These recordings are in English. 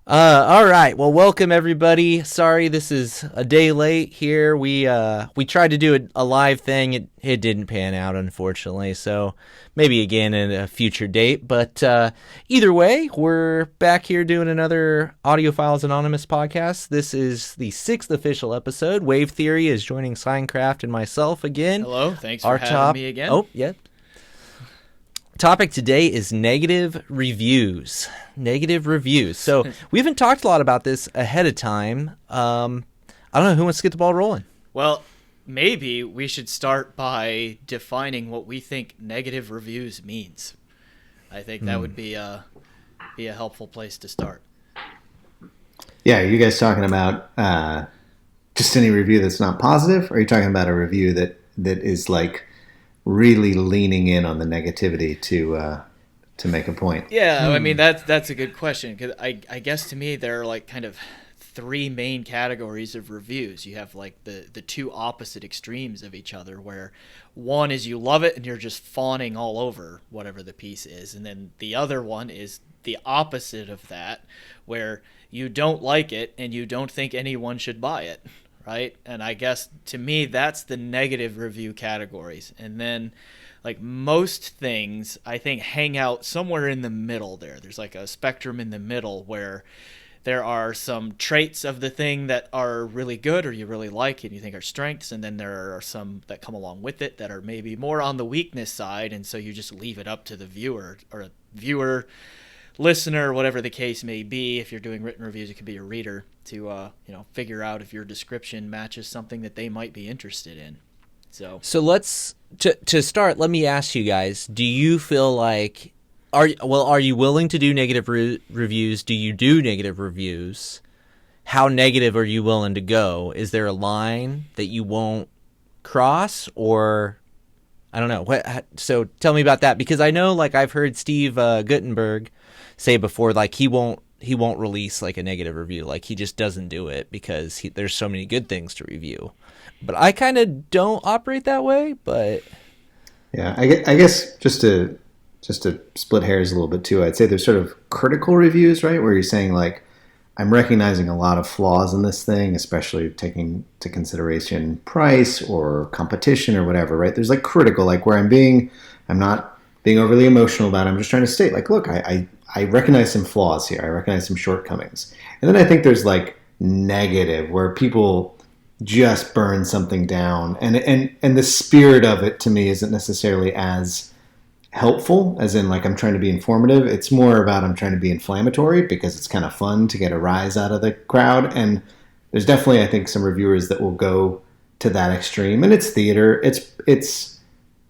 All right. Well, welcome everybody. Sorry, this is a day late here. We tried to do a live thing. It didn't pan out, unfortunately. So maybe again in a future date. But either way, we're back here doing another Audiophiles Anonymous podcast. This is the 6th official episode. Wave Theory is joining Signcraft and myself again. Hello. Thanks for having me again. Oh, yeah. Topic today is negative reviews. Negative reviews. So we haven't talked a lot about this ahead of time. I don't know, who wants to get the ball rolling? Well, maybe we should start by defining what we think negative reviews means. I think that would be a helpful place to start. Yeah, are you guys talking about just any review that's not positive? Or are you talking about a review that is like really leaning in on the negativity to make a point? Yeah, I mean that's a good question, because I guess to me there are like kind of three main categories of reviews. You have like the two opposite extremes of each other, where one is you love it and you're just fawning all over whatever the piece is, and then the other one is the opposite of that, where you don't like it and you don't think anyone should buy it. Right? And I guess to me, that's the negative review categories. And then like most things, I think, hang out somewhere in the middle there. There's like a spectrum in the middle where there are some traits of the thing that are really good or you really like and you think are strengths. And then there are some that come along with it that are maybe more on the weakness side. And so you just leave it up to the viewer, listener, whatever the case may be. If you're doing written reviews, it could be a reader to figure out if your description matches something that they might be interested in. So let's to start. Let me ask you guys: do you feel like are you willing to do negative reviews? Do you do negative reviews? How negative are you willing to go? Is there a line that you won't cross, or I don't know? So tell me about that, because I know, like, I've heard Steve Guttenberg say before, like he won't release like a negative review, like he just doesn't do it because there's so many good things to review. But I kind of don't operate that way. But yeah, I guess just to split hairs a little bit too, I'd say there's sort of critical reviews, right, where you're saying like, I'm recognizing a lot of flaws in this thing, especially taking into consideration price or competition or whatever, right? There's like critical, like where I'm not being overly emotional about it. I'm just trying to state, like, look, I recognize some flaws here. I recognize some shortcomings. And then I think there's like negative, where people just burn something down. And the spirit of it to me isn't necessarily as helpful, as in like I'm trying to be informative. It's more about I'm trying to be inflammatory because it's kind of fun to get a rise out of the crowd. And there's definitely, I think, some reviewers that will go to that extreme. And it's theater.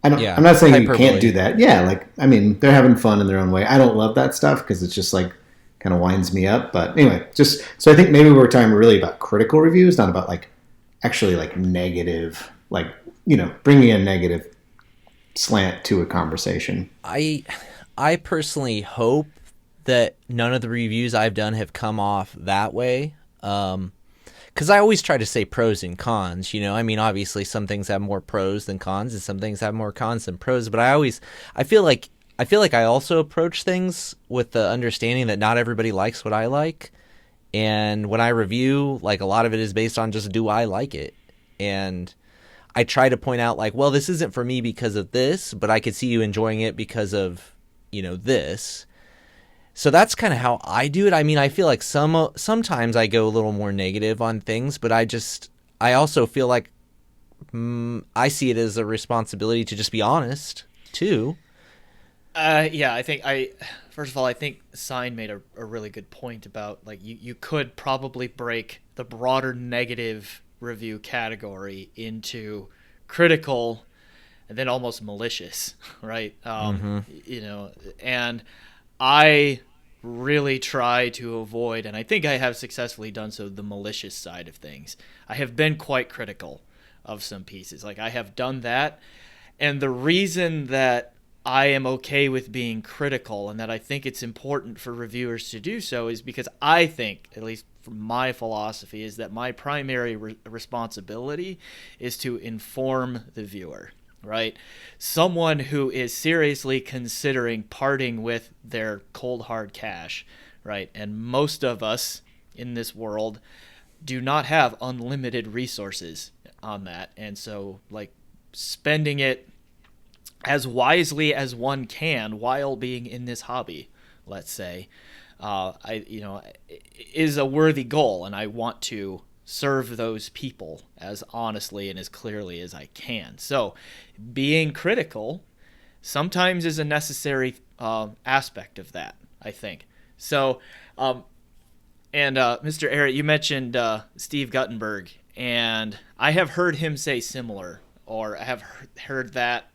I'm not saying hyperbole. You can't do that. Yeah, like, I mean, they're having fun in their own way. I don't love that stuff because it's just like kind of winds me up. But anyway, so I think maybe we're talking really about critical reviews, not about like actually like negative, like, bringing a negative slant to a conversation. I personally hope that none of the reviews I've done have come off that way. Because I always try to say pros and cons, I mean, obviously some things have more pros than cons and some things have more cons than pros, but I feel like I also approach things with the understanding that not everybody likes what I like. And when I review, like, a lot of it is based on just, do I like it? And I try to point out, like, well, this isn't for me because of this, but I could see you enjoying it because of, this. So that's kind of how I do it. I mean, I feel like sometimes I go a little more negative on things, but I also feel like I see it as a responsibility to just be honest too. Yeah, first of all, I think Sign made a really good point about, like, you could probably break the broader negative review category into critical and then almost malicious, right? And I really try to avoid, and I think I have successfully done so, the malicious side of things. I have been quite critical of some pieces. Like, I have done that. And the reason that I am okay with being critical and that I think it's important for reviewers to do so is because I think, at least from my philosophy, is that my primary responsibility is to inform the viewer. Right? Someone who is seriously considering parting with their cold hard cash, right? And most of us in this world do not have unlimited resources on that. And so, like, spending it as wisely as one can while being in this hobby, let's say, is a worthy goal, and I want to serve those people as honestly and as clearly as I can. So being critical sometimes is a necessary aspect of that, I think. So, Mr. Eric, you mentioned Steve Guttenberg, and I have heard him say similar, or I have heard that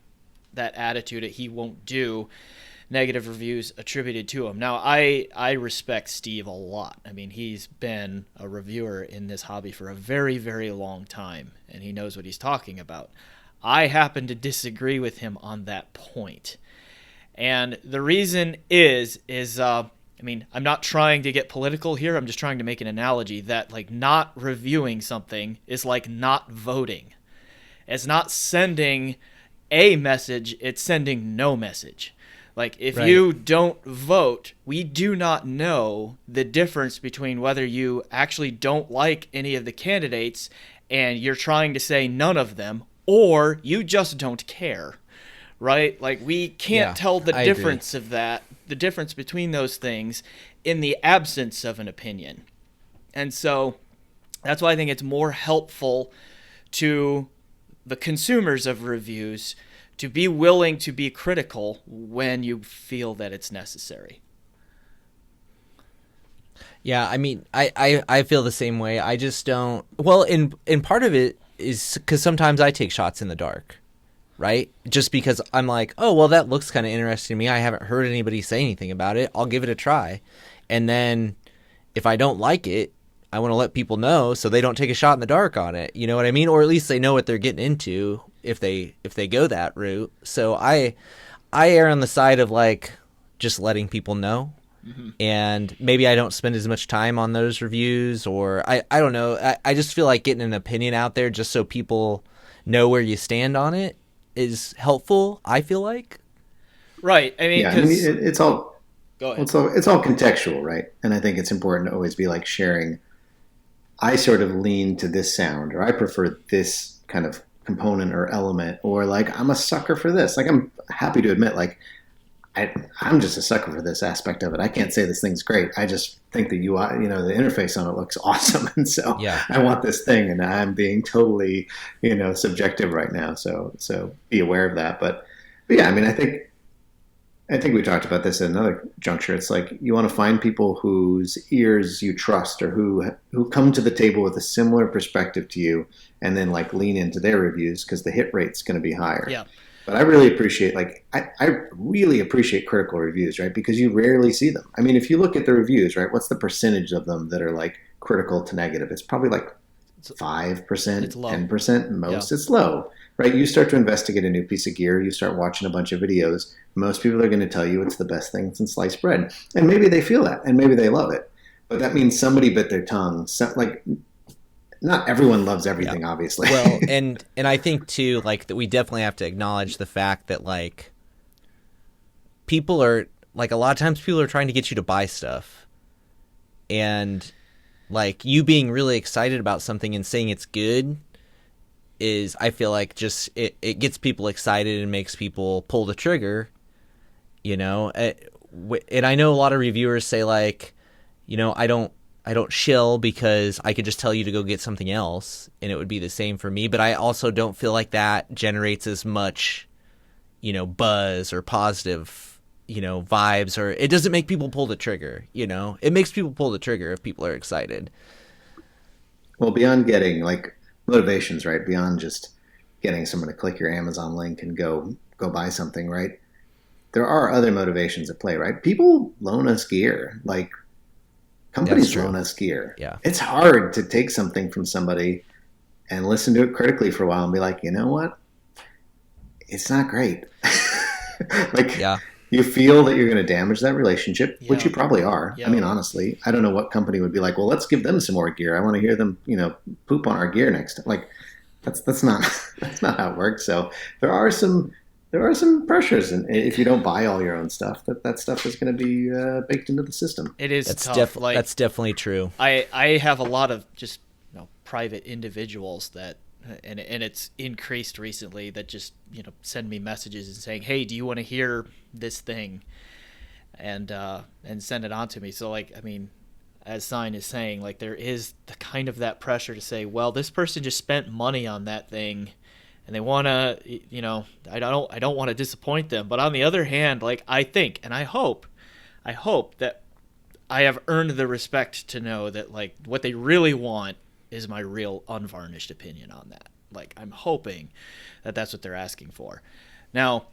attitude that he won't do negative reviews attributed to him. Now, I respect Steve a lot. I mean, he's been a reviewer in this hobby for a very, very long time, and he knows what he's talking about. I happen to disagree with him on that point. And the reason is I mean, I'm not trying to get political here. I'm just trying to make an analogy that, like, not reviewing something is like not voting. It's not sending a message, it's sending no message. Like, if you don't vote, we do not know the difference between whether you actually don't like any of the candidates and you're trying to say none of them, or you just don't care, right? Like, we can't tell the difference of that, the difference between those things in the absence of an opinion. And so that's why I think it's more helpful to the consumers of reviews to be willing to be critical when you feel that it's necessary. Yeah, I mean, I feel the same way. I just don't. Well, in part of it is because sometimes I take shots in the dark, right? Just because I'm like, oh, well, that looks kind of interesting to me. I haven't heard anybody say anything about it. I'll give it a try. And then if I don't like it, I want to let people know so they don't take a shot in the dark on it. You know what I mean? Or at least they know what they're getting into if they go that route. So I err on the side of, like, just letting people know. Mm-hmm. And maybe I don't spend as much time on those reviews, or I don't know. I just feel like getting an opinion out there just so people know where you stand on it is helpful, I feel like. Right. I mean, it's all... Go ahead. It's all contextual, right? And I think it's important to always be, like, sharing. I sort of lean to this sound, or I prefer this kind of component or element, or, like, I'm a sucker for this. Like, I'm happy to admit, like, I'm just a sucker for this aspect of it. I can't say this thing's great. I just think the UI, the interface on it looks awesome. And so I want this thing, and I'm being totally, subjective right now. So be aware of that. But yeah, I mean, I think we talked about this at another juncture. It's like you want to find people whose ears you trust, or who come to the table with a similar perspective to you, and then, like, lean into their reviews, because the hit rate's going to be higher. Yeah. But I really appreciate, I really appreciate critical reviews, right? Because you rarely see them. I mean, if you look at the reviews, right, what's the percentage of them that are, like, critical to negative? It's probably like 5%, 10% most. Yeah. It's low, right? You start to investigate a new piece of gear, you start watching a bunch of videos. Most people are going to tell you it's the best thing since sliced bread. And maybe they feel that, and maybe they love it. But that means somebody bit their tongue. Not everyone loves everything, obviously. Well, and I think, too, like, that we definitely have to acknowledge the fact that, like, people are, like, a lot of times people are trying to get you to buy stuff. And, like, you being really excited about something and saying it's good is, I feel like, just, it gets people excited and makes people pull the trigger, And I know a lot of reviewers say, like, I don't shill because I could just tell you to go get something else and it would be the same for me. But I also don't feel like that generates as much, buzz or positive, vibes, or it doesn't make people pull the trigger, It makes people pull the trigger if people are excited. Well, beyond getting, like, motivations, right? Beyond just getting someone to click your Amazon link and go buy something, right? There are other motivations at play, right? People loan us gear, like, companies loan us gear. Yeah. It's hard to take something from somebody and listen to it critically for a while and be like, you know what? It's not great. You feel that you're going to damage that relationship, which you probably are. Yeah. I mean, honestly, I don't know what company would be like, well, let's give them some more gear. I want to hear them, poop on our gear next time. Like, that's not how it works. So there are some there are some pressures, and if you don't buy all your own stuff, that stuff is going to be baked into the system. It is tough. That's definitely true. I have a lot of just private individuals that, and it's increased recently, that just send me messages and saying, hey, do you want to hear this thing, and send it on to me. So like, I mean, as Sign is saying, like, there is the kind of that pressure to say, well, this person just spent money on that thing and they want to, I don't want to disappoint them. But on the other hand, like, I think, and I hope that I have earned the respect to know that, like, what they really want is my real unvarnished opinion on that. Like, I'm hoping that that's what they're asking for. Now,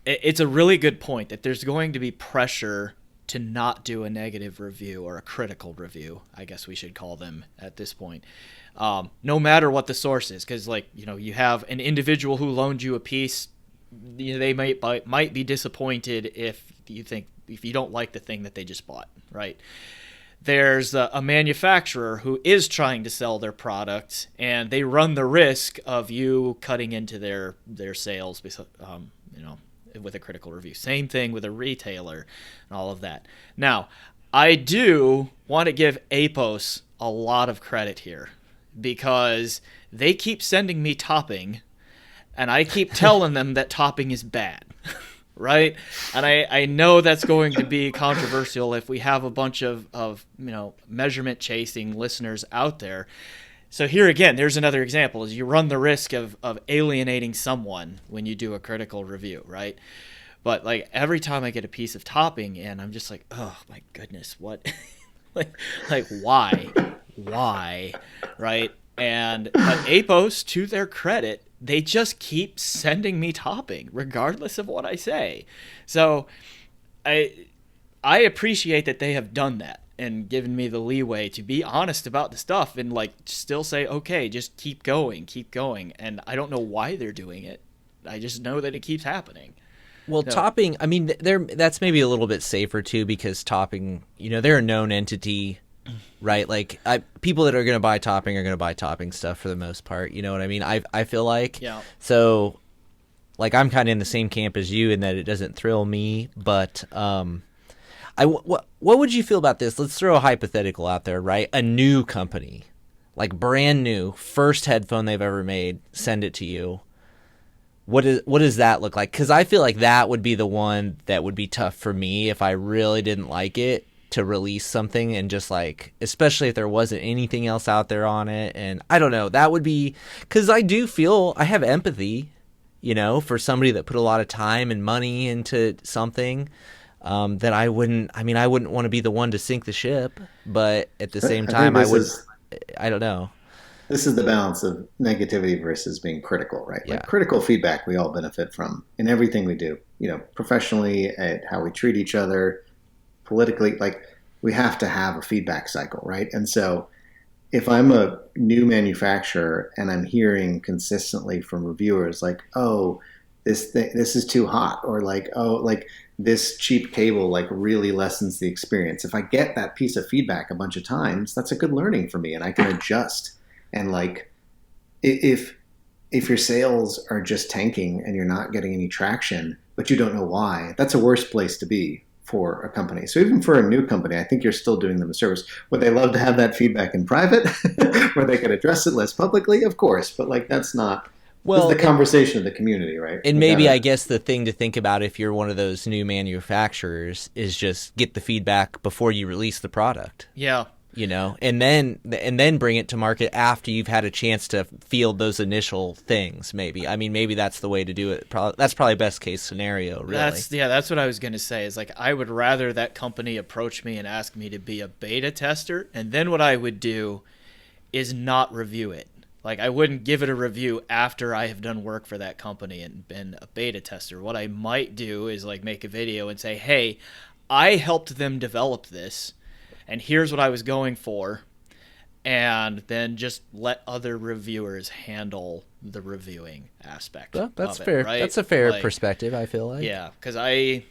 it's a really good point that there's going to be pressure to not do a negative review or a critical review, I guess we should call them at this point, no matter what the source is. Because, like, you have an individual who loaned you a piece, they might be disappointed if you don't like the thing that they just bought, right? There's a manufacturer who is trying to sell their product, and they run the risk of you cutting into their sales, with a critical review. Same thing with a retailer and all of that. Now, I do want to give Apos a lot of credit here, because they keep sending me topping, and I keep telling them that topping is bad. Right? And I know that's going to be controversial if we have a bunch of measurement chasing listeners out there. So here again, there's another example, is you run the risk of alienating someone when you do a critical review, right? But like, every time I get a piece of topping in, I'm just like, oh my goodness, what? like why? Right? But Apos, to their credit, they just keep sending me topping regardless of what I say. So I appreciate that they have done that and given me the leeway to be honest about the stuff and, like, still say, okay, just keep going. And I don't know why they're doing it. I just know that it keeps happening. Well, topping, I mean, that's maybe a little bit safer too, because topping, they're a known entity, right? Like, people that are going to buy topping are going to buy topping stuff for the most part. You know what I mean? I feel like. Yeah. So, like, I'm kind of in the same camp as you in that it doesn't thrill me, but what would you feel about this? Let's throw a hypothetical out there, right? A new company, like brand new, first headphone they've ever made, send it to you. What does that look like? Because I feel like that would be the one that would be tough for me if I really didn't like it, to release something, and just, like, especially if there wasn't anything else out there on it. And I don't know, that would be, because I do feel I have empathy, for somebody that put a lot of time and money into something. That I wouldn't want to be the one to sink the ship, but at the same time, I don't know. This is the balance of negativity versus being critical, right? Yeah. Like, critical feedback we all benefit from in everything we do, professionally, at how we treat each other, politically. Like, we have to have a feedback cycle, right? And so if I'm a new manufacturer and I'm hearing consistently from reviewers like, oh, this is too hot, or like, oh, like, this cheap cable, like, really lessens the experience. If I get that piece of feedback a bunch of times, that's a good learning for me, and I can adjust. And, like, if your sales are just tanking and you're not getting any traction, but you don't know why, that's a worse place to be for a company. So even for a new company, I think you're still doing them a service. Would they love to have that feedback in private where they could address it less publicly? Of course, but, like, that's not... Well, it's the conversation of the community, right? And maybe, I guess, the thing to think about if you're one of those new manufacturers is just get the feedback before you release the product. Yeah. And then bring it to market after you've had a chance to field those initial things. Maybe, I mean, maybe that's the way to do it. That's probably best case scenario. Really, that's what I was gonna say. Is, like, I would rather that company approach me and ask me to be a beta tester, and then what I would do is not review it. Like, I wouldn't give it a review after I have done work for that company and been a beta tester. What I might do is, like, make a video and say, hey, I helped them develop this, and here's what I was going for, and then just let other reviewers handle the reviewing aspect. Well, that's of fair. It, right? That's a fair perspective, I feel like. Yeah, because I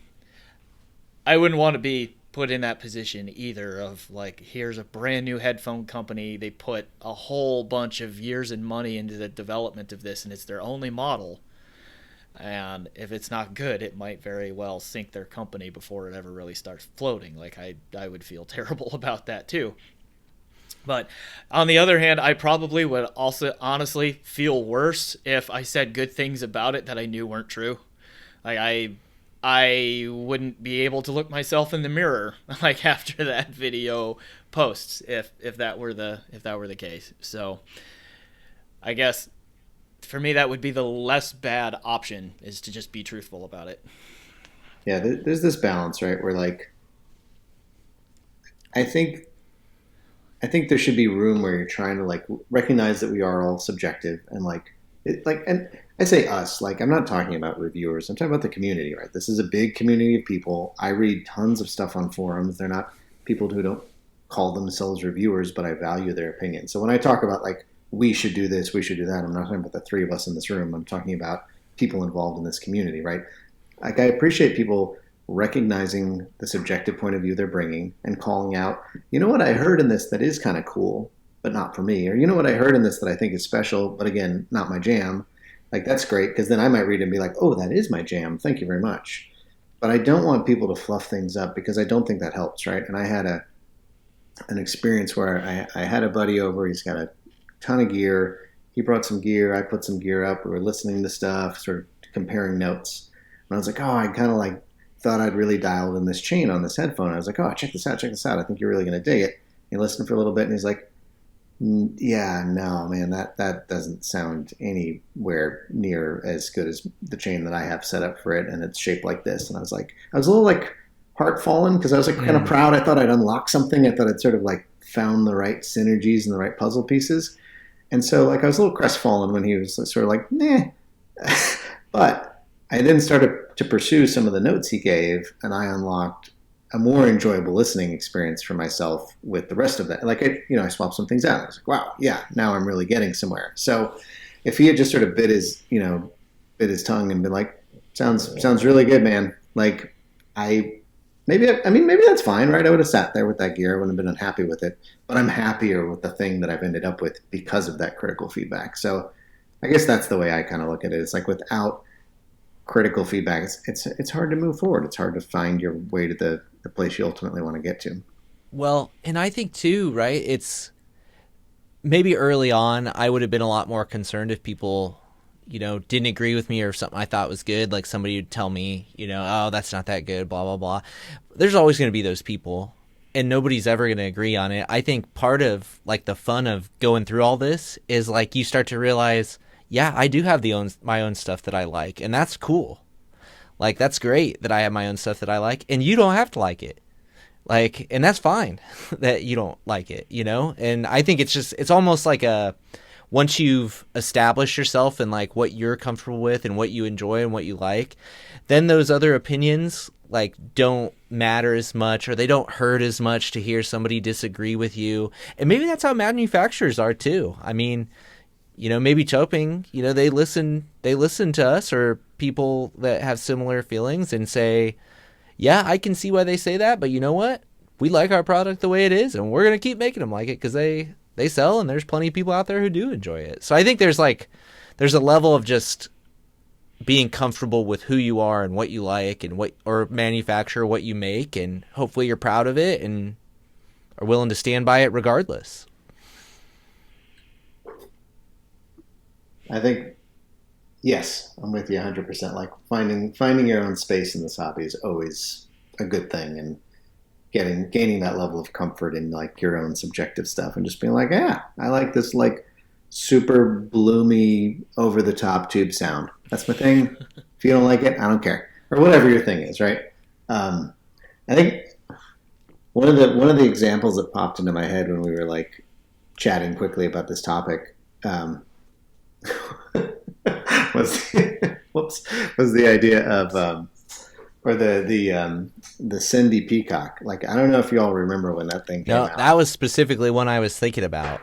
wouldn't want to be put in that position either of, like, here's a brand new headphone company, they put a whole bunch of years and money into the development of this, and it's their only model, And if it's not good, it might very well sink their company before it ever really starts floating. Like I would feel terrible about that too. But on the other hand, I probably would also honestly feel worse if I said good things about it that I knew weren't true. Like I wouldn't be able to look myself in the mirror like after that video posts if that were the case. So I guess for me that would be the less bad option, is to just be truthful about it. Yeah, there's this balance, right? Where like, I think I think there should be room where you're trying to like recognize that we are all subjective and and I say us, like I'm not talking about reviewers. I'm talking about the community, right? This is a big community of people. I read tons of stuff on forums. They're not people who don't call themselves reviewers, but I value their opinion. So when I talk about like we should do this, we should do that, I'm not talking about the three of us in this room. I'm talking about people involved in this community, right? Like I appreciate people recognizing the subjective point of view they're bringing and calling out, you know what I heard in this that is kind of cool, but not for me, or you know what I heard in this that I think is special, but again, not my jam. Like that's great because then I might read it and be like, oh, that is my jam. Thank you very much. But I don't want people to fluff things up because I don't think that helps, right? And I had an experience where I had a buddy over. He's got a ton of gear. He brought some gear. I put some gear up. We were listening to stuff, sort of comparing notes. And I was like, oh, I kind of like thought I'd really dialed in this chain on this headphone. I was like, oh, check this out. I think you're really going to dig it. He listened for a little bit and he's like, yeah, no, man, that doesn't sound anywhere near as good as the chain that I have set up for it. And it's shaped like this. And I was a little like heart fallen because I was like kind of proud. I thought I'd unlocked something. I thought I'd sort of like found the right synergies and the right puzzle pieces. And so like I was a little crestfallen when he was sort of like, nah. But I then started to pursue some of the notes he gave, and I unlocked a more enjoyable listening experience for myself with the rest of that. Like, I swapped some things out. I was like, wow, yeah, now I'm really getting somewhere. So if he had just sort of bit his tongue and been like, sounds really good, man. Like, maybe that's fine, right? I would have sat there with that gear. I wouldn't have been unhappy with it, but I'm happier with the thing that I've ended up with because of that critical feedback. So I guess that's the way I kind of look at it. It's like without critical feedback, it's hard to move forward. It's hard to find your way to the place you ultimately want to get to. Well, and I think too, right? It's maybe early on, I would have been a lot more concerned if people, didn't agree with me or something I thought was good. Like somebody would tell me, oh, that's not that good, blah, blah, blah. There's always going to be those people and nobody's ever going to agree on it. I think part of like the fun of going through all this is like you start to realize, yeah, I do have my own stuff that I like, and that's cool. Like, that's great that I have my own stuff that I like, and you don't have to like it. Like, and that's fine that you don't like it, And I think it's almost like once you've established yourself and like what you're comfortable with and what you enjoy and what you like, then those other opinions like don't matter as much, or they don't hurt as much to hear somebody disagree with you. And maybe that's how manufacturers are too. I mean, maybe Choping, they listen to us or people that have similar feelings and say, yeah, I can see why they say that, but you know what? We like our product the way it is, and we're going to keep making them like it because they sell, and there's plenty of people out there who do enjoy it. So I think there's a level of just being comfortable with who you are and what you like and or manufacture what you make, and hopefully you're proud of it and are willing to stand by it regardless. I think, yes, I'm with you 100%. Like finding your own space in this hobby is always a good thing, and gaining that level of comfort in like your own subjective stuff and just being like, yeah, I like this like super bloomy over the top tube sound. That's my thing. If you don't like it, I don't care, or whatever your thing is, right? I think one of the examples that popped into my head when we were like chatting quickly about this topic. was the idea of the Cindy Peacock. Like, I don't know if you all remember when that thing came out. No, that was specifically one I was thinking about.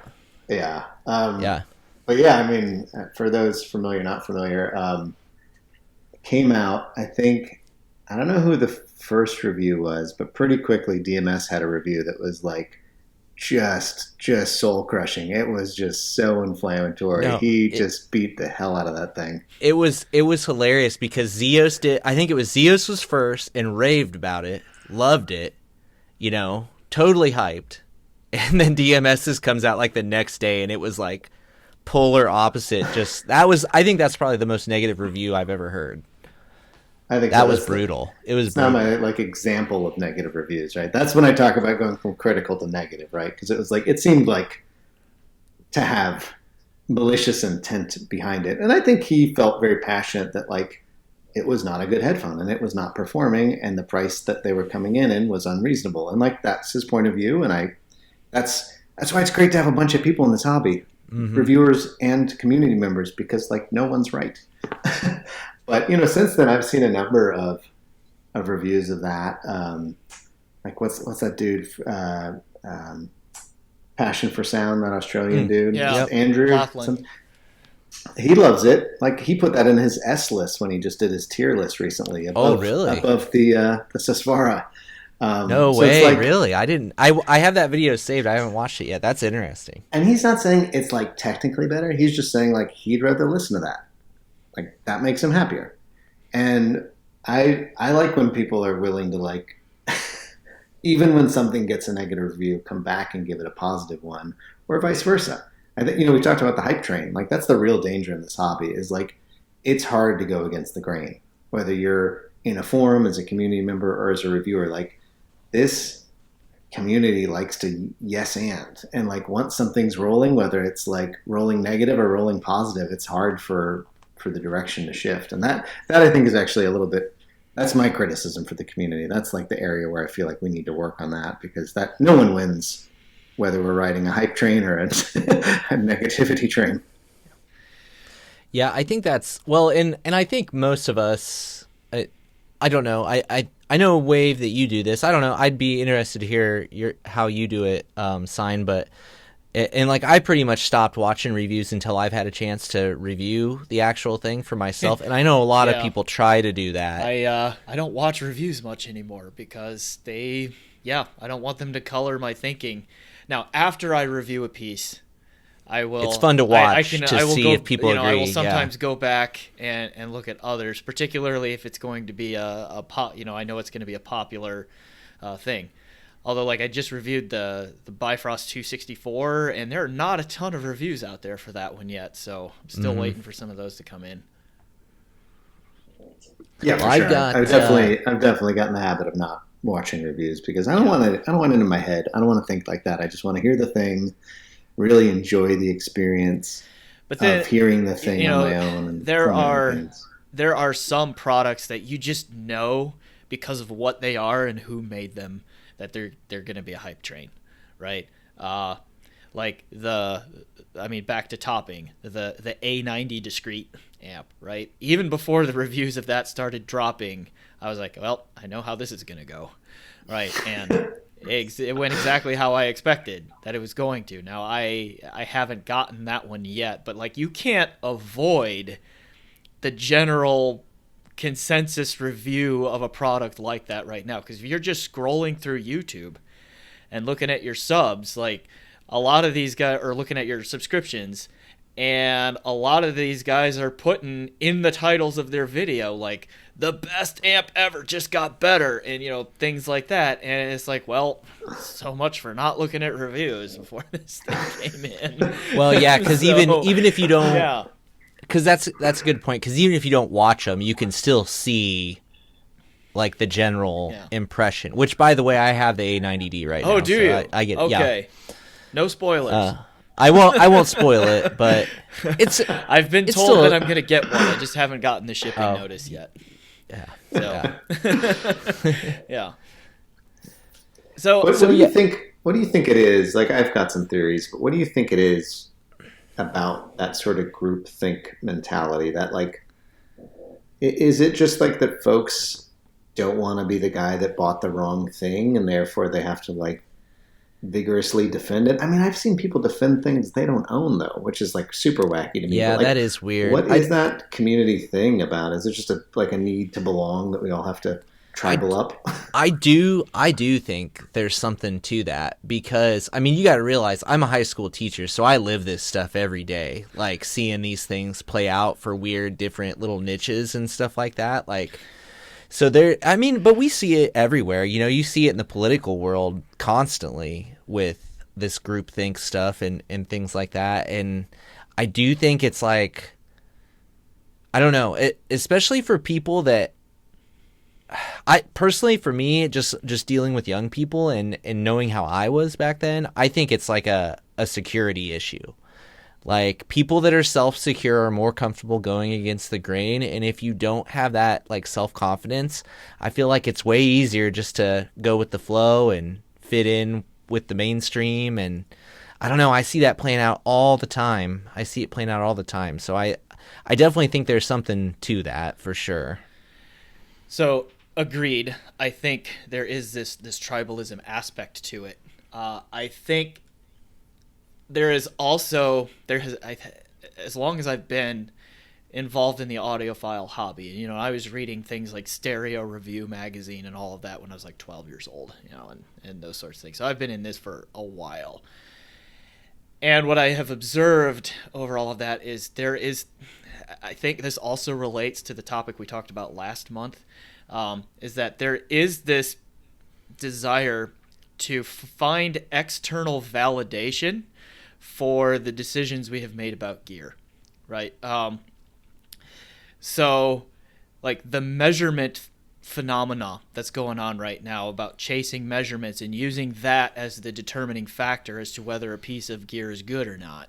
Yeah. Yeah. But yeah, I mean, for those familiar, not familiar, came out, I think, I don't know who the first review was, but pretty quickly DMS had a review that was like just soul crushing. It was just so inflammatory. No, He just beat the hell out of that thing. It was hilarious because Zeos did. I think it was Zeos was first and raved about it, loved it, totally hyped, and then DMS's comes out like the next day, and it was like polar opposite. I think that's probably the most negative review I've ever heard. I think that was brutal. It's not my example of negative reviews, right? That's when I talk about going from critical to negative, right? Because it was it seemed like to have malicious intent behind it. And I think he felt very passionate that it was not a good headphone and it was not performing and the price that they were coming in was unreasonable. And that's his point of view. And that's why it's great to have a bunch of people in this hobby, reviewers and community members, because no one's right. But, since then I've seen a number of reviews of that. What's that dude? Passion for Sound, that Australian dude. Yeah. Andrew. He loves it. He put that in his S list when he just did his tier list recently. Really? Above the Sasvara. No way, really? I didn't. I have that video saved. I haven't watched it yet. That's interesting. And he's not saying it's technically better. He's just saying he'd rather listen to that. That makes him happier. And I like when people are willing to even when something gets a negative review, come back and give it a positive one, or vice versa. I think, we talked about the hype train. That's the real danger in this hobby is it's hard to go against the grain, whether you're in a forum as a community member or as a reviewer. This community likes to yes and once something's rolling, whether it's rolling negative or rolling positive, it's hard for the direction to shift. And that I think is actually a little bit, that's my criticism for the community. That's the area where I feel we need to work on that, because no one wins whether we're riding a hype train or a negativity train. Yeah, I think that's and I think most of us, I don't know. I know, Wave, that you do this. I don't know. I'd be interested to hear how you do it, Sign, but I pretty much stopped watching reviews until I've had a chance to review the actual thing for myself. And I know a lot of people try to do that. I don't watch reviews much anymore because I don't want them to color my thinking. Now, after I review a piece, I will. It's fun to watch to see if people agree. I will sometimes go back and look at others, particularly if it's going to be a pop. I know it's going to be a popular thing. Although, I just reviewed the Bifrost 264, and there are not a ton of reviews out there for that one yet, so I'm still waiting for some of those to come in. Yeah, for sure. I've definitely gotten the habit of not watching reviews because I don't want it in my head. I don't want to think like that. I just want to hear the thing, really enjoy the experience of hearing the thing on my own. And there are some products that you just know because of what they are and who made them, that they're going to be a hype train, right? Back to topping, the A90 discrete amp, right? Even before the reviews of that started dropping, I was like, well, I know how this is going to go, right? And it went exactly how I expected that it was going to. Now, I haven't gotten that one yet, but you can't avoid the general consensus review of a product like that right now, because if you're just scrolling through YouTube and looking at your subs, a lot of these guys are looking at your subscriptions, and a lot of these guys are putting in the titles of their video the best amp ever just got better, and things like that. And it's well, so much for not looking at reviews before this thing came in. Well, yeah, because even if you don't because that's a good point, because even if you don't watch them, you can still see the general impression, which, by the way, I have the A90D right now. Oh, do you? I get okay. No spoilers. I won't spoil it, but it's. I've been told that I'm gonna get one. I just haven't gotten the shipping notice yet. Yeah. So. Yeah. So. What do you think? What do you think it is? I've got some theories, but what do you think it is about that sort of groupthink mentality? That is it just that folks don't want to be the guy that bought the wrong thing, and therefore they have to vigorously defend it? I mean, I've seen people defend things they don't own, though, which is super wacky to me. Yeah, that is weird. What is that community thing about? Is it just a need to belong that we all have to tribal up. I do think there's something to that, because I mean, you got to realize I'm a high school teacher, so I live this stuff every day, like seeing these things play out for weird different little niches and stuff like that. Like, so there, I mean, but we see it everywhere. You know, you see it in the political world constantly with this groupthink stuff and things like that. And I do think it's like, I don't know, especially for people that, I personally, for me, just dealing with young people and knowing how I was back then, I think it's like a security issue. Like, people that are self-secure are more comfortable going against the grain, and if you don't have that like self-confidence, I feel like it's way easier just to go with the flow and fit in with the mainstream. And I don't know, I see that playing out all the time. So I definitely think there's something to that for sure. So agreed. I think there is this tribalism aspect to it. I think as long as I've been involved in the audiophile hobby, you know, I was reading things like Stereo Review magazine and all of that when I was like 12 years old, you know, and those sorts of things. So I've been in this for a while. And what I have observed over all of that is I think this also relates to the topic we talked about last month, is that there is this desire to find external validation for the decisions we have made about gear, right? So, like, the measurement phenomena that's going on right now about chasing measurements and using that as the determining factor as to whether a piece of gear is good or not,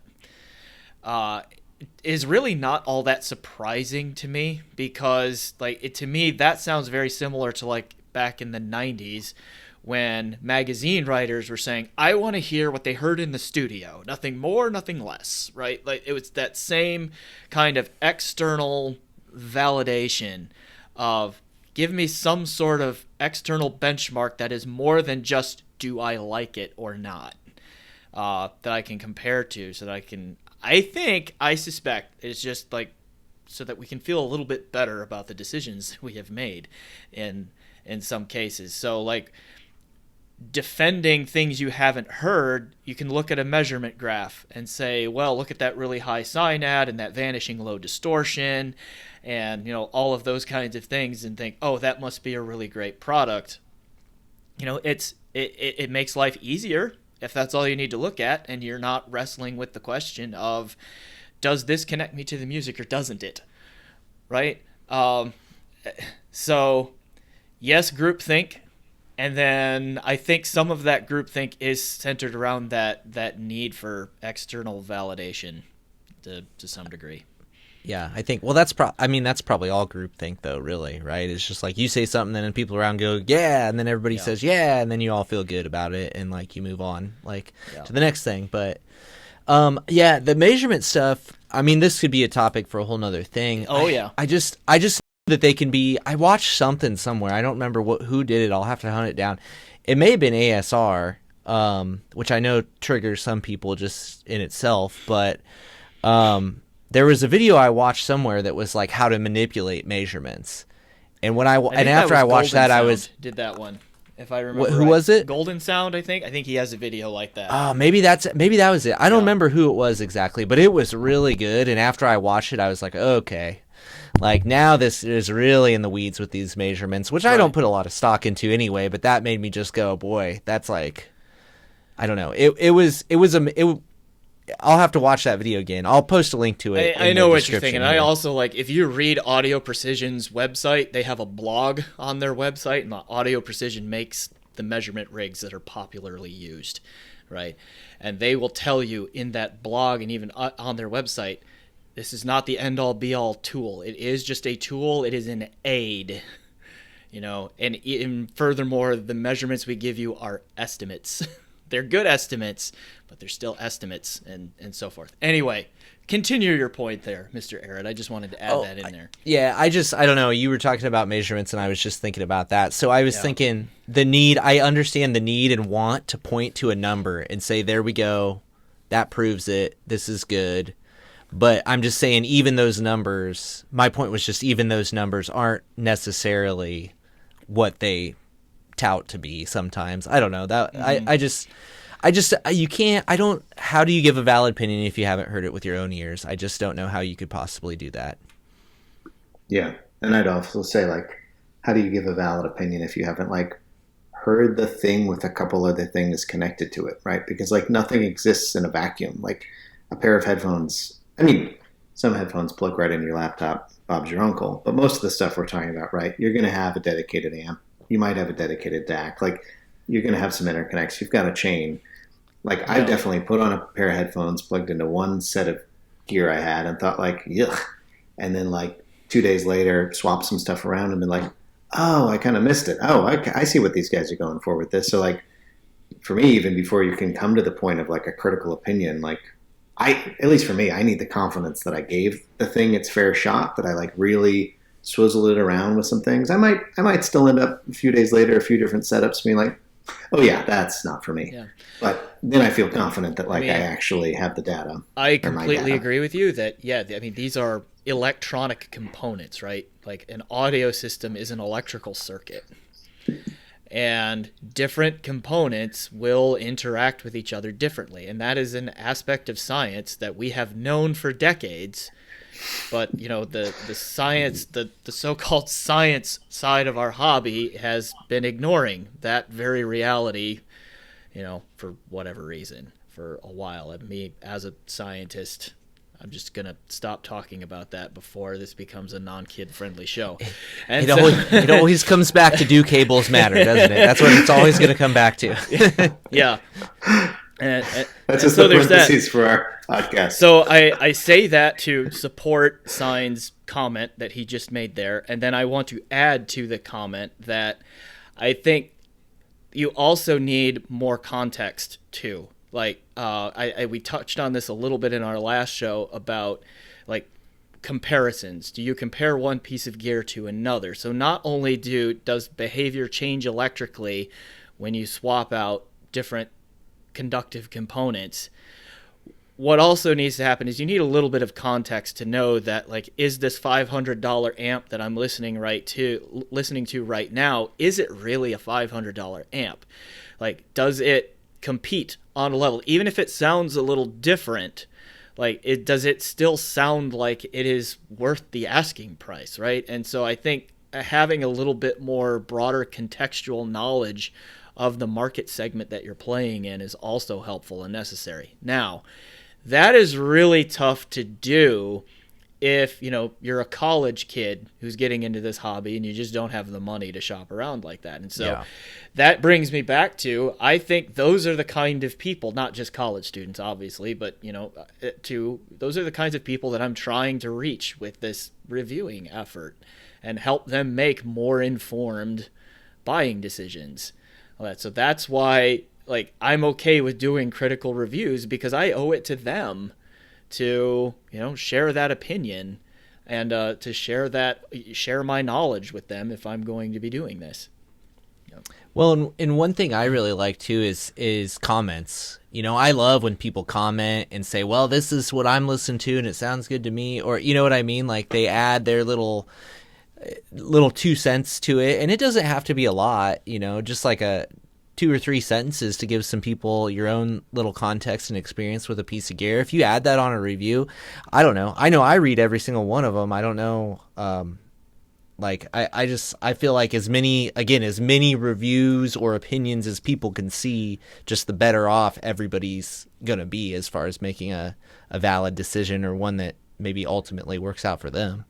is really not all that surprising to me, because to me that sounds very similar to like back in the 90s when magazine writers were saying, I want to hear what they heard in the studio, nothing more, nothing less, right? Like, it was that same kind of external validation of, give me some sort of external benchmark that is more than just, do I like it or not, that I can compare to, so that I suspect it's just like so that we can feel a little bit better about the decisions we have made in some cases. So, like, defending things you haven't heard, you can look at a measurement graph and say, well, look at that really high synad and that vanishing low distortion and, you know, all of those kinds of things, and think, oh, that must be a really great product. You know, it makes life easier if that's all you need to look at, and you're not wrestling with the question of, does this connect me to the music or doesn't it? Right? So, yes, groupthink. And then I think some of that groupthink is centered around that need for external validation to some degree. Yeah, I think, well, that's probably all groupthink though, really, right? It's just like you say something and then people around go, yeah, and then everybody says, yeah, and then you all feel good about it, and like you move on to the next thing. But the measurement stuff, I mean, this could be a topic for a whole nother thing. I just that they can be, I watched something somewhere, I don't remember who did it, I'll have to hunt it down. It may have been ASR, which I know triggers some people just in itself, but there was a video I watched somewhere that was like how to manipulate measurements, and after I watched that, I did that one, if I remember. Who was it? Golden Sound, I think he has a video like that. Oh, maybe that was it. I don't remember who it was exactly, but it was really good. And after I watched it, I was like, okay, like now this is really in the weeds with these measurements, which I don't put a lot of stock into anyway. But that made me just go, boy, that's like, I don't know. I'll have to watch that video again. I'll post a link to it. I know what you're thinking. I also, like, if you read Audio Precision's website, they have a blog on their website, and Audio Precision makes the measurement rigs that are popularly used, right? And they will tell you in that blog and even on their website, this is not the end-all be-all tool. It is just a tool. It is an aid, you know. And furthermore, the measurements we give you are estimates. They're good estimates, but they're still estimates, and so forth. Anyway, continue your point there, Mr. Arrett. I just wanted to add that in there. I don't know. You were talking about measurements, and I was just thinking about that. So I was thinking the need, I understand the need and want to point to a number and say, there we go. That proves it. This is good. But I'm just saying, even those numbers, my point was just even those numbers aren't necessarily what they tout to be sometimes. I don't know that. I just you can't. I don't. How do you give a valid opinion if you haven't heard it with your own ears? I just don't know how you could possibly do that. Yeah, and I'd also say, like, how do you give a valid opinion if you haven't, like, heard the thing with a couple other things connected to it, right? Because, like, nothing exists in a vacuum. Like, a pair of headphones, I mean, some headphones plug right into your laptop, Bob's your uncle, but most of the stuff we're talking about, right, you're going to have a dedicated amp. You might have a dedicated DAC. Like, you're going to have some interconnects. You've got a chain. Like, I've definitely put on a pair of headphones, plugged into one set of gear I had, and thought, like, yuck. And then, like, 2 days later, swapped some stuff around and been like, oh, I kind of missed it. Oh, I see what these guys are going for with this. So, like, for me, even before you can come to the point of, like, a critical opinion, like, at least for me, I need the confidence that I gave the thing its fair shot, that I, like, really swizzled it around with some things. I might still end up a few days later, a few different setups, being like, oh yeah, that's not for me. Yeah. But then I feel confident that, like, I actually have the data. I completely agree with you that, yeah, I mean, these are electronic components, right? Like, an audio system is an electrical circuit. And different components will interact with each other differently. And that is an aspect of science that we have known for decades. But, you know, the science, the so-called science side of our hobby has been ignoring that very reality, you know, for whatever reason, for a while. And me, as a scientist, I'm just going to stop talking about that before this becomes a non-kid-friendly show. And it always comes back to, do cables matter, doesn't it? That's what it's always going to come back to. Yeah. That's just the parentheses for our podcast. So I say that to support Sign's comment that he just made there, and then I want to add to the comment that I think you also need more context too. Like, we touched on this a little bit in our last show about, like, comparisons. Do you compare one piece of gear to another? So not only does behavior change electrically when you swap out different conductive components, what also needs to happen is you need a little bit of context to know that, like, is this $500 amp that I'm listening to right now, is it really a $500 amp? Like, does it compete on a level, even if it sounds a little different? Like, does it still sound like it is worth the asking price, right? And so I think having a little bit more broader contextual knowledge of the market segment that you're playing in is also helpful and necessary. Now, that is really tough to do if, you know, you're a college kid who's getting into this hobby and you just don't have the money to shop around like that. And so that brings me back to, I think those are the kind of people, not just college students, obviously, but, you know, those are the kinds of people that I'm trying to reach with this reviewing effort and help them make more informed buying decisions. So that's why, like, I'm okay with doing critical reviews, because I owe it to them to, you know, share that opinion and to share my knowledge with them if I'm going to be doing this. Well, and one thing I really like too is comments. You know, I love when people comment and say, well, this is what I'm listening to and it sounds good to me, or, you know what I mean? Like, they add their little 2 cents to it, and it doesn't have to be a lot, you know, just like a 2 or 3 sentences to give some people your own little context and experience with a piece of gear. If you add that on a review, I don't know. I know I read every single one of them. I don't know. Like, I feel like as many reviews or opinions as people can see, just the better off everybody's going to be as far as making a valid decision, or one that maybe ultimately works out for them.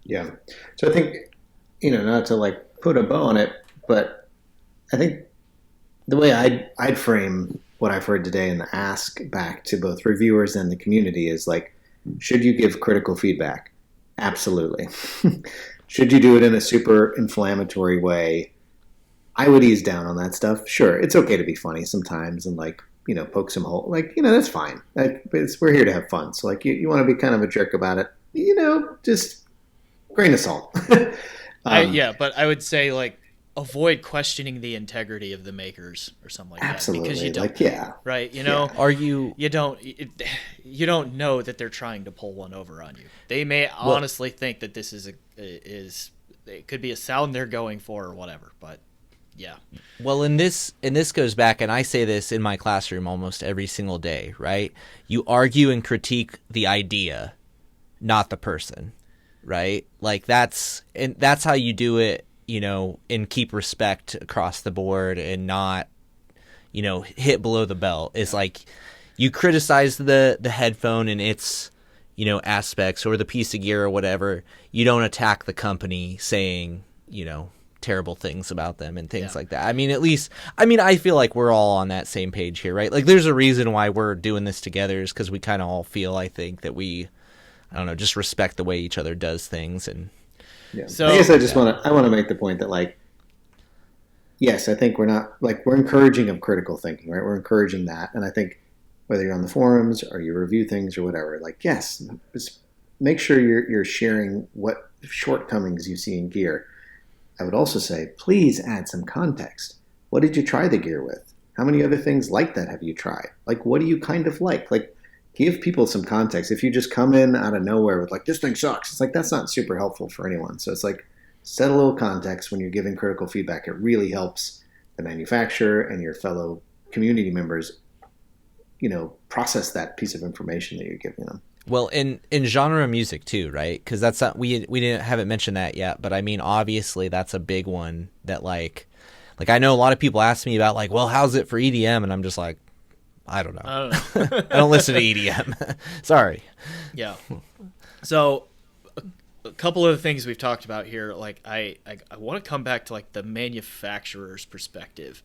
Yeah. So I think, you know, not to, like, put a bow on it, but I think the way I'd frame what I've heard today and the ask back to both reviewers and the community is, like, should you give critical feedback? Absolutely. Should you do it in a super inflammatory way? I would ease down on that stuff. Sure, it's okay to be funny sometimes and, like, you know, poke some hole. Like, you know, that's fine. We're here to have fun. So, like, you want to be kind of a jerk about it, you know, just grain of salt. But I would say, like, avoid questioning the integrity of the makers or something like absolutely. That. Because you don't, like, yeah. Right? You know, yeah. You don't know that they're trying to pull one over on you. They may honestly think that this is it could be a sound they're going for or whatever. But yeah. Well, and this goes back, and I say this in my classroom almost every single day, right? You argue and critique the idea, not the person, right? Like that's how you do it, and keep respect across the board and not, hit below the belt. It's like you criticize the headphone and its, aspects or the piece of gear or whatever. You don't attack the company saying, terrible things about them and things like that. I feel like we're all on that same page here, right? Like there's a reason why we're doing this together is because we kind of all feel, I think, that we, I don't know, just respect the way each other does things. And so I guess I want to make the point that, like, yes, I think we're encouraging of critical thinking, right? We're encouraging that. And I think whether you're on the forums or you review things or whatever, like, yes, just make sure you're sharing what shortcomings you see in gear. I would also say, please add some context. What did you try the gear with? How many other things like that have you tried? Like, what do you kind of like? Like, give people some context. If you just come in out of nowhere with like, this thing sucks, it's like, that's not super helpful for anyone. So it's like, set a little context when you're giving critical feedback. It really helps the manufacturer and your fellow community members, process that piece of information that you're giving them. Well, in genre music too, right? Because that's not, we haven't mentioned that yet, but I mean, obviously that's a big one that like I know a lot of people ask me about, like, well, how's it for EDM? And I'm just like, I don't know. I don't listen to EDM. Sorry. Yeah. So a couple of the things we've talked about here, like I want to come back to like the manufacturer's perspective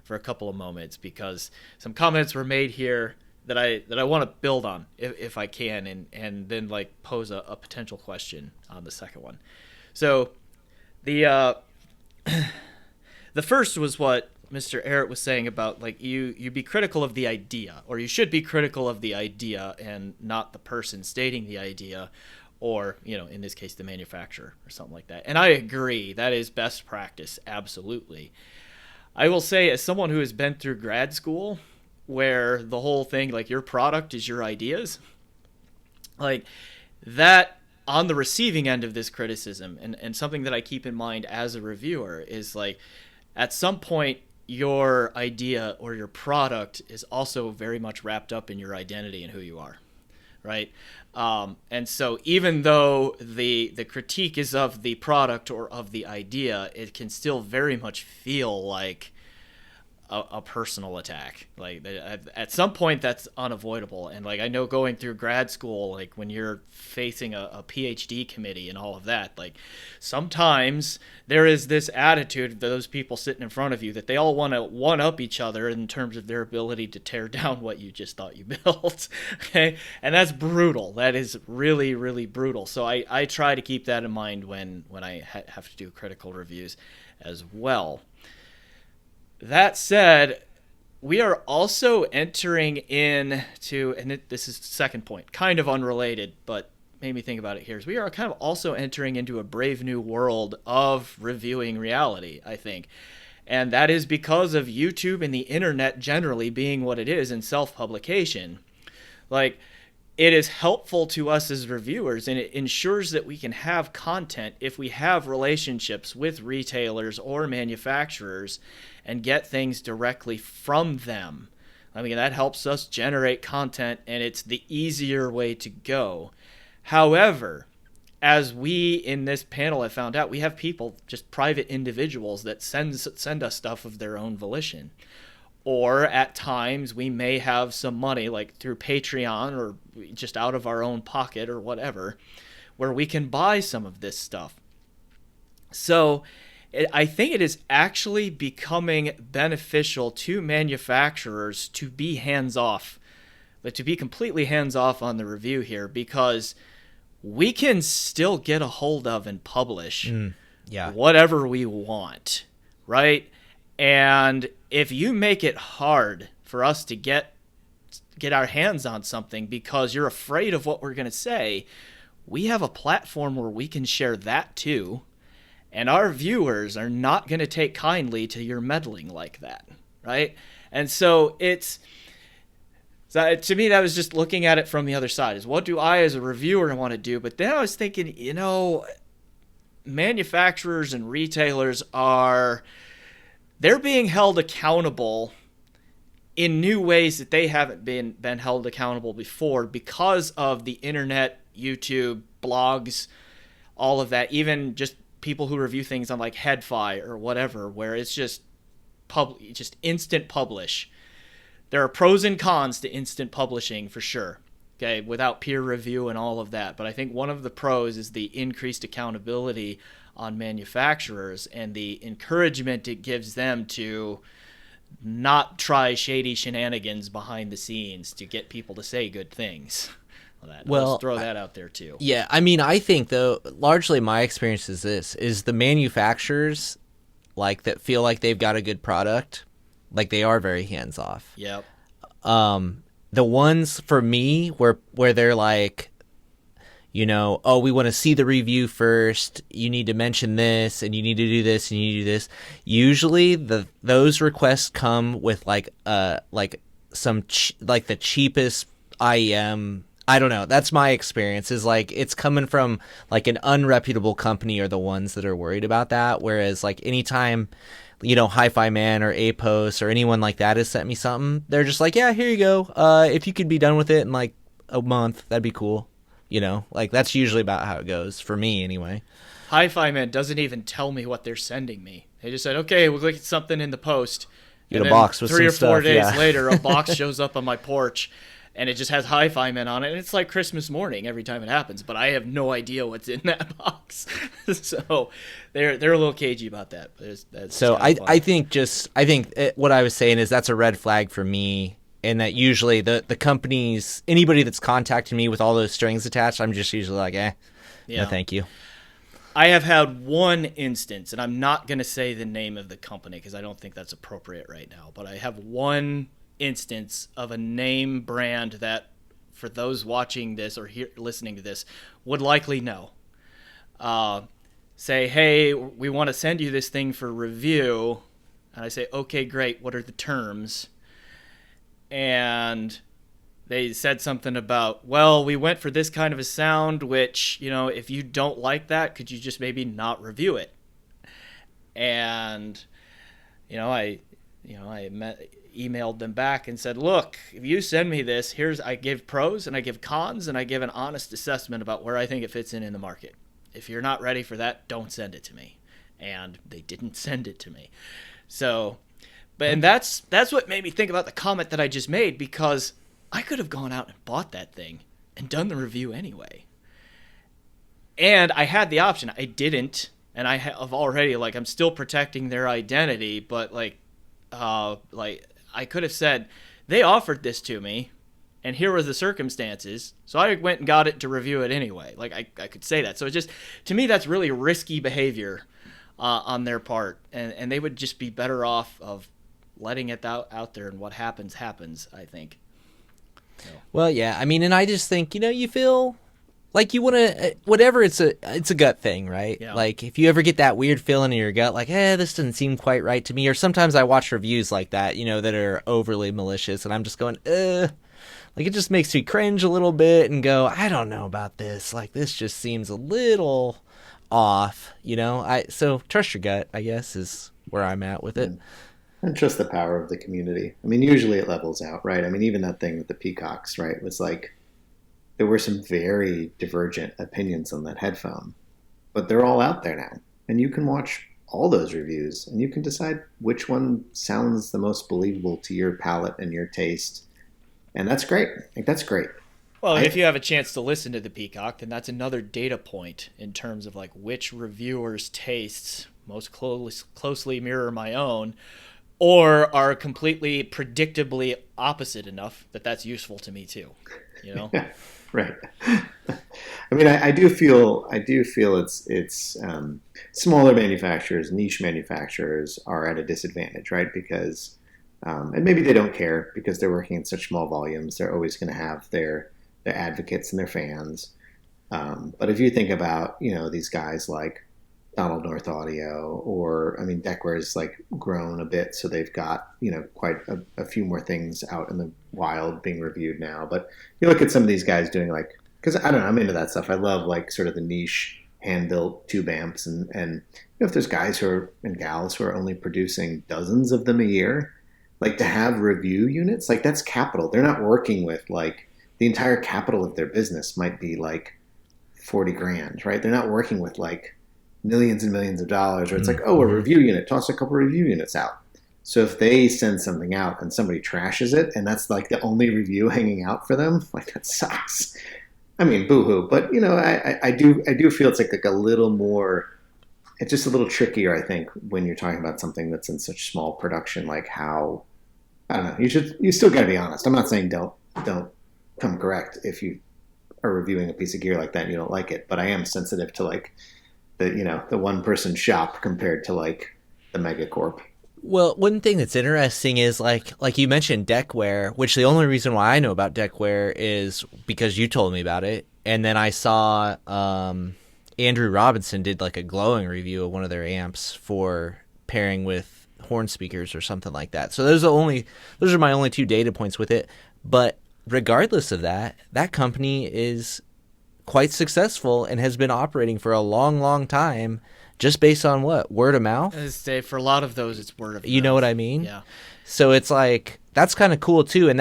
for a couple of moments, because some comments were made here that I want to build on if I can, and then like pose a potential question on the second one. So the first was what Mr. Errett was saying about, like, you be critical of the idea, or you should be critical of the idea and not the person stating the idea, or, in this case, the manufacturer or something like that. And I agree. That is best practice. Absolutely. I will say, as someone who has been through grad school, where the whole thing, like, your product is your ideas, like that, on the receiving end of this criticism, and something that I keep in mind as a reviewer is, like, at some point, your idea or your product is also very much wrapped up in your identity and who you are, right? And so even though the critique is of the product or of the idea, it can still very much feel like a personal attack. Like, at some point that's unavoidable. And like, I know going through grad school, like when you're facing a PhD committee and all of that, like sometimes there is this attitude of those people sitting in front of you that they all want to one up each other in terms of their ability to tear down what you just thought you built. Okay. And that's brutal. That is really, really brutal. So I try to keep that in mind when I have to do critical reviews as well. That said, we are also entering into, and this is the second point, kind of unrelated, but made me think about it here, is we are kind of also entering into a brave new world of reviewing reality, I think. And that is because of YouTube and the internet generally being what it is in self-publication. Like, it is helpful to us as reviewers, and it ensures that we can have content if we have relationships with retailers or manufacturers and get things directly from them. I mean, that helps us generate content, and it's the easier way to go. However, as we in this panel have found out, we have people, just private individuals, that send us stuff of their own volition. Or at times we may have some money, like through Patreon or just out of our own pocket or whatever, where we can buy some of this stuff. So I think it is actually becoming beneficial to manufacturers to be hands-off, but to be completely hands-off on the review here, because we can still get a hold of and publish whatever we want, right? And if you make it hard for us to get our hands on something because you're afraid of what we're going to say, we have a platform where we can share that too. And our viewers are not going to take kindly to your meddling like that, right? And so to me, that was just looking at it from the other side, is what do I as a reviewer want to do? But then I was thinking, manufacturers and retailers they're being held accountable in new ways that they haven't been held accountable before because of the internet, YouTube, blogs, all of that. Even just people who review things on like Headfi or whatever, where it's just instant publish. There are pros and cons to instant publishing for sure. Okay, without peer review and all of that. But I think one of the pros is the increased accountability on manufacturers and the encouragement it gives them to not try shenanigans behind the scenes to get people to say good things. Let's throw that out there too. Yeah, I mean, I think though, largely my experience is the manufacturers like that feel like they've got a good product, like they are very hands off. Yep. The ones for me where they're like, you know, oh, we want to see the review first. You need to mention this, and you need to do this, and you need to do this. Usually, those requests come with like the cheapest IEM. I don't know. That's my experience. Is like it's coming from like an unreputable company are the ones that are worried about that. Whereas like anytime, you know, Hi-Fi Man or APOS or anyone like that has sent me something, they're just like, yeah, here you go. If you could be done with it in like a month, that'd be cool. You know, like that's usually about how it goes for me anyway. Hi-Fi Man doesn't even tell me what they're sending me. They just said, okay, we'll look at something in the post. Get a box with 3 or 4 stuff, days yeah. later, a box shows up on my porch, and it just has Hi-Fi Man on it. And it's like Christmas morning every time it happens, but I have no idea what's in that box. So they're a little cagey about that. But so I think what I was saying is that's a red flag for me. And that usually the companies, anybody that's contacted me with all those strings attached, I'm just usually like, no, thank you. I have had one instance, and I'm not going to say the name of the company because I don't think that's appropriate right now, but I have one instance of a name brand that, for those watching this or listening to this, would likely know. Say, hey, we want to send you this thing for review. And I say, okay, great. What are the terms? And they said something about, well, we went for this kind of a sound, which, you know, if you don't like that, could you just maybe not review it? And, I emailed them back and said, look, if you send me this, I give pros and I give cons and I give an honest assessment about where I think it fits in the market. If you're not ready for that, don't send it to me. And they didn't send it to me. So... And that's what made me think about the comment that I just made, because I could have gone out and bought that thing and done the review anyway. And I had the option. I didn't, and I have already, I'm still protecting their identity, but I could have said, they offered this to me, and here were the circumstances, so I went and got it to review it anyway. I could say that. So to me, that's really risky behavior on their part, and they would just be better off of letting it out there, and what happens, I think. So. Well, yeah, I mean, and I just think, you feel like you want to, whatever, it's a gut thing, right? Yeah. Like, if you ever get that weird feeling in your gut, like, this doesn't seem quite right to me, or sometimes I watch reviews like that, that are overly malicious, and I'm just going, it just makes me cringe a little bit and go, I don't know about this, like, this just seems a little off, so trust your gut, I guess, is where I'm at with it. And trust the power of the community. I mean, usually it levels out, right? I mean, even that thing with the peacocks, right, was like, there were some very divergent opinions on that headphone, but they're all out there now. And you can watch all those reviews, and you can decide which one sounds the most believable to your palate and your taste. And that's great. That's great. Well, if you have a chance to listen to the Peacock, then that's another data point in terms of which reviewers' tastes most closely mirror my own, or are completely predictably opposite enough that that's useful to me too. Yeah, right. I mean, I do feel it's smaller manufacturers, niche manufacturers are at a disadvantage, right? Because and maybe they don't care because they're working in such small volumes. They're always going to have their advocates and their fans. But if you think about, these guys like Donald North Audio, or, I mean, Deckware's grown a bit, so they've got, quite a few more things out in the wild being reviewed now. But you look at some of these guys doing because I don't know, I'm into that stuff. I love sort of the niche hand-built tube amps, and if there's guys and gals who are only producing dozens of them a year, like to have review units, like that's capital. They're not working with like the entire capital of their business might be like 40 grand, right? They're not working with like millions and millions of dollars, or it's like, oh, a review unit, toss a couple review units out. So if they send something out and somebody trashes it, and that's like the only review hanging out for them, like that sucks. I mean, boo-hoo. But I do feel it's like a little more. It's just a little trickier, I think, when you're talking about something that's in such small production. Like how, I don't know. You still got to be honest. I'm not saying don't come correct if you are reviewing a piece of gear like that and you don't like it. But I am sensitive to like the one person shop compared to like the megacorp. Well, one thing that's interesting is like you mentioned Deckware, which the only reason why I know about Deckware is because you told me about it, and then I saw Andrew Robinson did like a glowing review of one of their amps for pairing with horn speakers or something like that. So those are my only two data points with it. But regardless of that, that company is quite successful and has been operating for a long, long time. Just based on what? Word of mouth? For a lot of those, it's word of mouth. You know what I mean? Yeah. So it's like, that's kind of cool too. And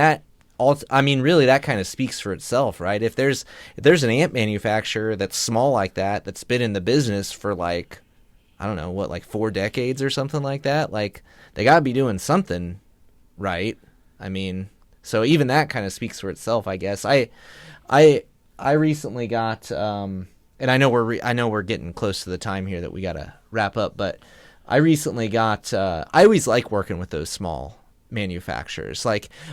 really that kind of speaks for itself, right? If there's an amp manufacturer that's small like that, that's been in the business for like, I don't know, what, like 4 decades or something like that, like they got to be doing something right. I mean, so even that kind of speaks for itself, I guess. I recently got, and I know we're getting close to the time here that we got to wrap up, but I recently got, I always like working with those small manufacturers,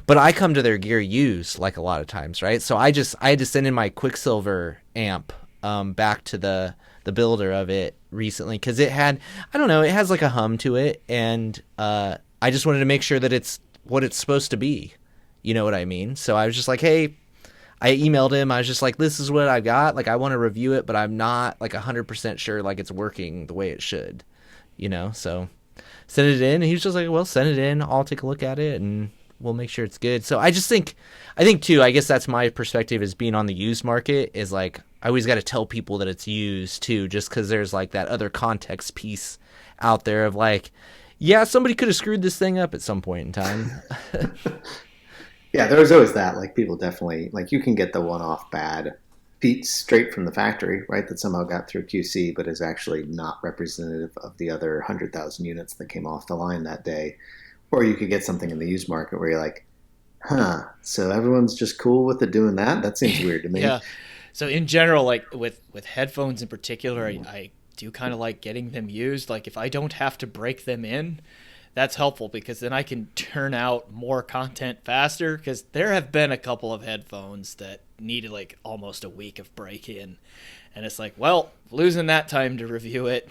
but I come to their gear used like a lot of times, right? So I had to send in my Quicksilver amp back to the builder of it recently, because it has like a hum to it, and I just wanted to make sure that it's what it's supposed to be. You know what I mean? So I was just like, hey, I emailed him. I was just like, this is what I got. Like, I want to review it, but I'm not like 100% sure like it's working the way it should, so send it in. And he was just like, well, send it in. I'll take a look at it and we'll make sure it's good. So I think too, I guess that's my perspective as being on the used market, is like, I always got to tell people that it's used too, just because there's like that other context piece out there of like, yeah, somebody could have screwed this thing up at some point in time. Yeah, there's always that. Like, people definitely, like, you can get the one-off bad piece straight from the factory, right, that somehow got through QC, but is actually not representative of the other 100,000 units that came off the line that day. Or you could get something in the used market where you're like, so everyone's just cool with it doing that? That seems weird to me. Yeah. So in general, like with headphones in particular, I do kind of like getting them used. Like, if I don't have to break them in, that's helpful, because then I can turn out more content faster, because there have been a couple of headphones that needed like almost a week of break-in, and it's like, well, losing that time to review it.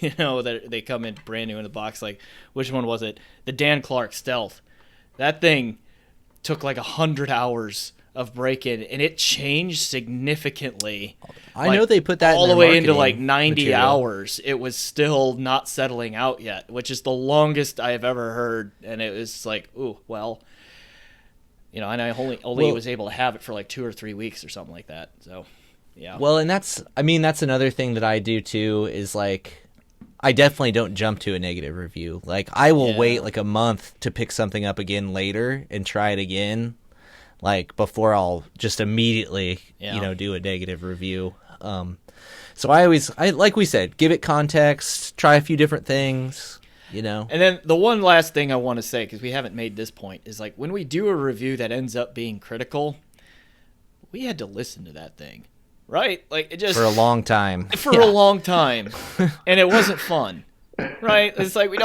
That they come in brand new in the box. Like, which one was it? The Dan Clark Stealth. That thing took like 100 hours of break-in, and it changed significantly. I know they put that all in the their way into like marketing 90 material. hours. It was still not settling out yet, which is the longest I have ever heard. And it was like, ooh, well, and I only was able to have it for like 2 or 3 weeks or something like that. So, yeah. Well, and that's another thing that I do too, is like, I definitely don't jump to a negative review. Like, I will wait like a month to pick something up again later and try it again, like, before I'll just immediately, do a negative review. So I like we said, give it context, try a few different things, And then the one last thing I want to say, because we haven't made this point, is like, when we do a review that ends up being critical, we had to listen to that thing, right? Like, it just for a long time. A long time, and it wasn't fun, right? It's like, we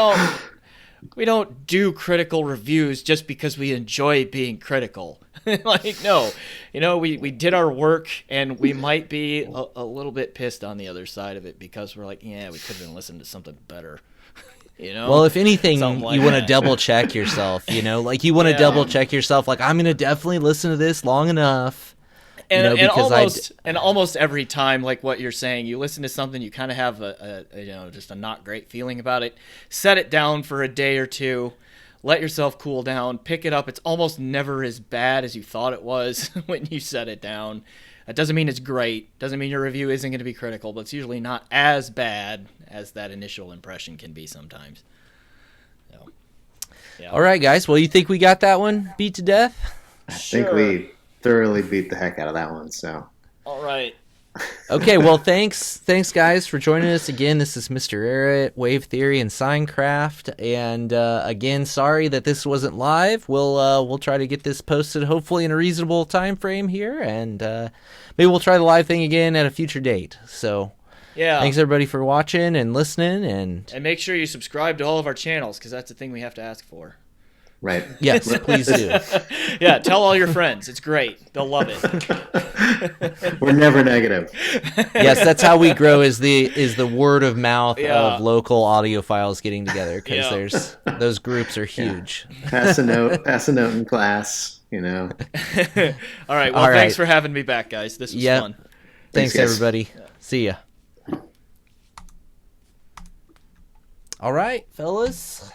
don't do critical reviews just because we enjoy being critical. Like, no, we did our work, and we might be a little bit pissed on the other side of it, because we're like, yeah, we could have been listening to something better. Well, if anything, like you want to that. double check yourself, like, you want to double check yourself. Like, I'm going to definitely listen to this long enough. And almost every time, like what you're saying, you listen to something, you kind of have just a not great feeling about it. Set it down for a day or two, let yourself cool down, pick it up. It's almost never as bad as you thought it was when you set it down. That doesn't mean it's great. Doesn't mean your review isn't going to be critical, but it's usually not as bad as that initial impression can be sometimes. So, yeah. All right, guys. Well, you think we got that one beat to death? I think we thoroughly beat the heck out of that one. So, all right. Okay, well, thanks guys for joining us again. This is Mr. Arrett, Wave Theory, and Signcraft. And again, sorry that this wasn't live. We'll try to get this posted hopefully in a reasonable time frame here, and maybe we'll try the live thing again at a future date. So, yeah, thanks everybody for watching and listening, and make sure you subscribe to all of our channels because that's the thing we have to ask for. Right. Yes, please do. Yeah, tell all your friends. It's great. They'll love it. We're never negative. Yes, that's how we grow is the word of mouth of local audiophiles getting together, because there's those groups are huge. Yeah. Pass a note in class, you know. All right. Well, thanks for having me back, guys. This was fun. Thanks everybody. See ya. All right, fellas.